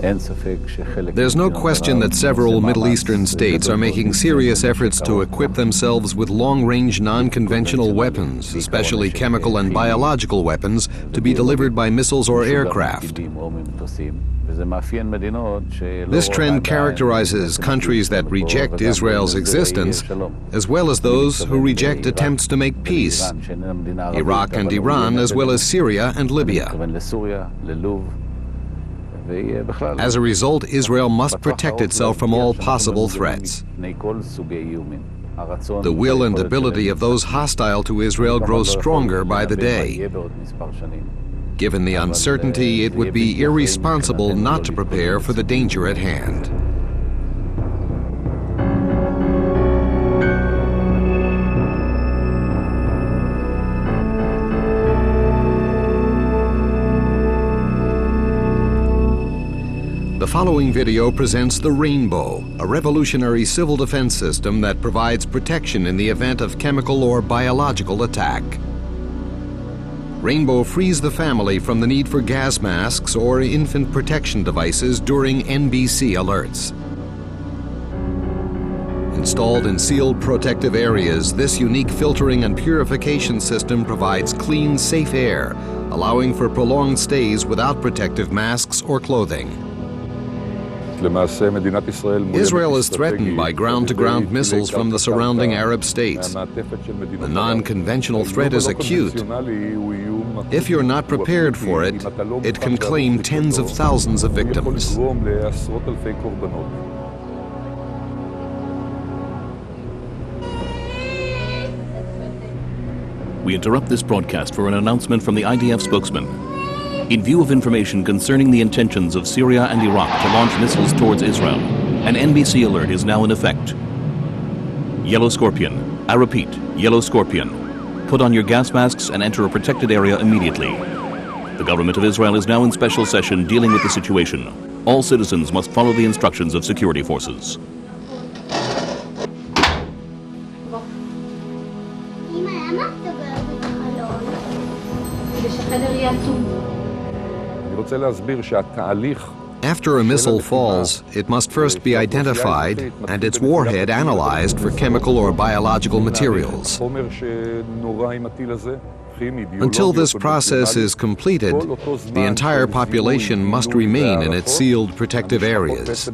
There's no question that several Middle Eastern states are making serious efforts to equip themselves with long-range non-conventional weapons, especially chemical and biological weapons, to be delivered by missiles or aircraft. This trend characterizes countries that reject Israel's existence, as well as those who reject attempts to make peace, Iraq and Iran, as well as Syria and Libya. As a result, Israel must protect itself from all possible threats. The will and ability of those hostile to Israel grows stronger by the day. Given the uncertainty, it would be irresponsible not to prepare for the danger at hand. The following video presents the Rainbow, a revolutionary civil defense system that provides protection in the event of chemical or biological attack. Rainbow frees the family from the need for gas masks or infant protection devices during NBC alerts. Installed in sealed protective areas, this unique filtering and purification system provides clean, safe air, allowing for prolonged stays without protective masks or clothing. Israel is threatened by ground-to-ground missiles from the surrounding Arab states. The non-conventional threat is acute. If you're not prepared for it, it can claim tens of thousands of victims. We interrupt this broadcast for an announcement from the IDF spokesman. In view of information concerning the intentions of Syria and Iraq to launch missiles towards Israel, an NBC alert is now in effect. Yellow Scorpion. I repeat, Yellow Scorpion. Put on your gas masks and enter a protected area immediately. The government of Israel is now in special session dealing with the situation. All citizens must follow the instructions of security forces. After a missile falls, it must first be identified and its warhead analyzed for chemical or biological materials. Until this process is completed, the entire population must remain in its sealed protective areas.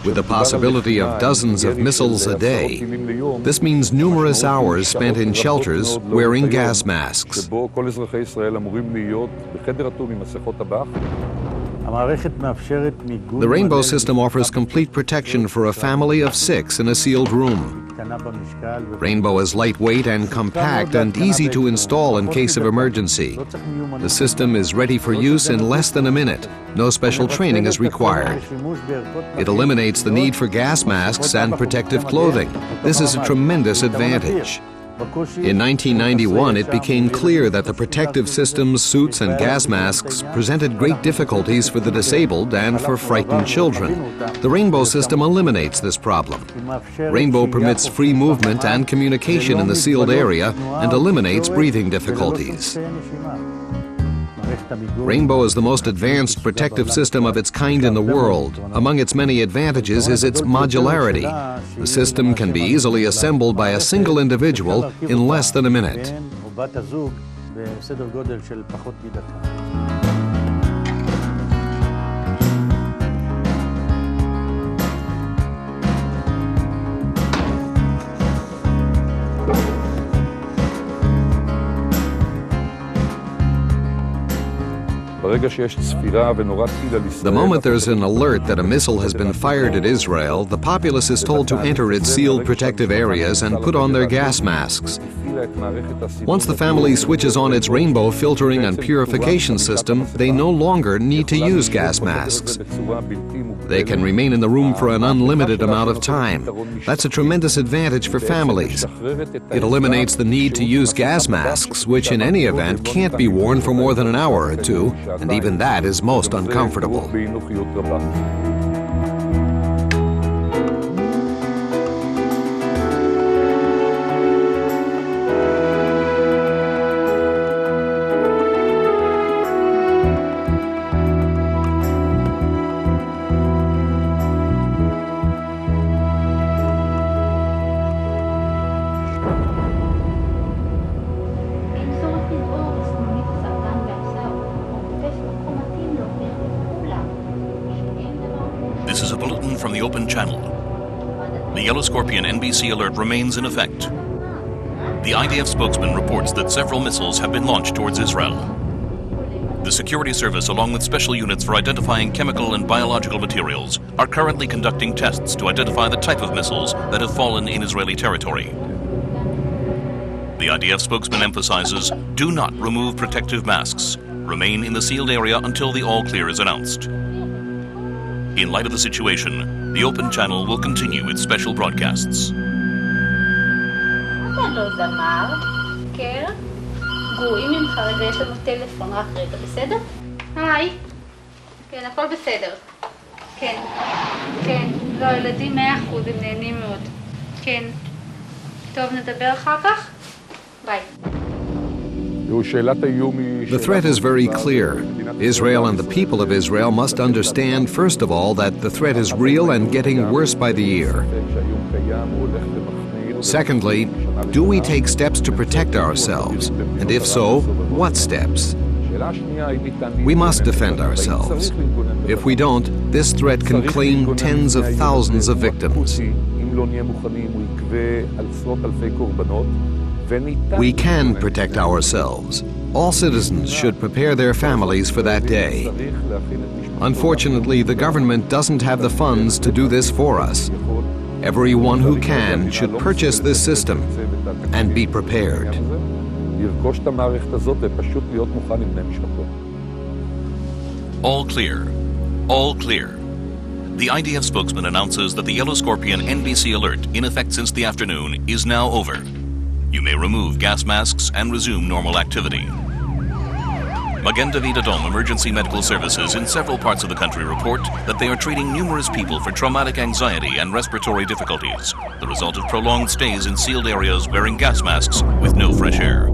With the possibility of dozens of missiles a day, this means numerous hours spent in shelters wearing gas masks. The Rainbow system offers complete protection for a family of 6 in a sealed room. Rainbow is lightweight and compact and easy to install in case of emergency. The system is ready for use in less than a minute. No special training is required. It eliminates the need for gas masks and protective clothing. This is a tremendous advantage. In 1991, it became clear that the protective systems, suits, and gas masks presented great difficulties for the disabled and for frightened children. The Rainbow system eliminates this problem. Rainbow permits free movement and communication in the sealed area and eliminates breathing difficulties. Rainbow is the most advanced protective system of its kind in the world. Among its many advantages is its modularity. The system can be easily assembled by a single individual in less than a minute. The moment there's an alert that a missile has been fired at Israel, the populace is told to enter its sealed protective areas and put on their gas masks. Once the family switches on its Rainbow filtering and purification system, they no longer need to use gas masks. They can remain in the room for an unlimited amount of time. That's a tremendous advantage for families. It eliminates the need to use gas masks, which in any event can't be worn for more than an hour or two, and even that is most uncomfortable. This is a bulletin from the Open Channel. The Yellow Scorpion NBC alert remains in effect. The IDF spokesman reports that several missiles have been launched towards Israel. The security service, along with special units for identifying chemical and biological materials, are currently conducting tests to identify the type of missiles that have fallen in Israeli territory. The IDF spokesman emphasizes, do not remove protective masks. Remain in the sealed area until the all clear is announced. In light of the situation, the Open Channel will continue its special broadcasts. אתה לא זמר, כן? גרועים ממך רגע, יש לנו טלפון, רק רגע, בסדר? היי. כן, הכל בסדר. כן. כן. לא, ילדים 100%, הם נהנים מאוד. כן. טוב, נדבר אחר כך? ביי. The threat is very clear. Israel and the people of Israel must understand, first of all, that the threat is real and getting worse by the year. Secondly, do we take steps to protect ourselves? And if so, what steps? We must defend ourselves. If we don't, this threat can claim tens of thousands of victims. We can protect ourselves. All citizens should prepare their families for that day. Unfortunately, the government doesn't have the funds to do this for us. Everyone who can should purchase this system and be prepared. All clear. All clear. The IDF spokesman announces that the Yellow Scorpion NBC alert, in effect since the afternoon, is now over. You may remove gas masks and resume normal activity. Magen David Adom Emergency Medical Services in several parts of the country report that they are treating numerous people for traumatic anxiety and respiratory difficulties, the result of prolonged stays in sealed areas wearing gas masks with no fresh air.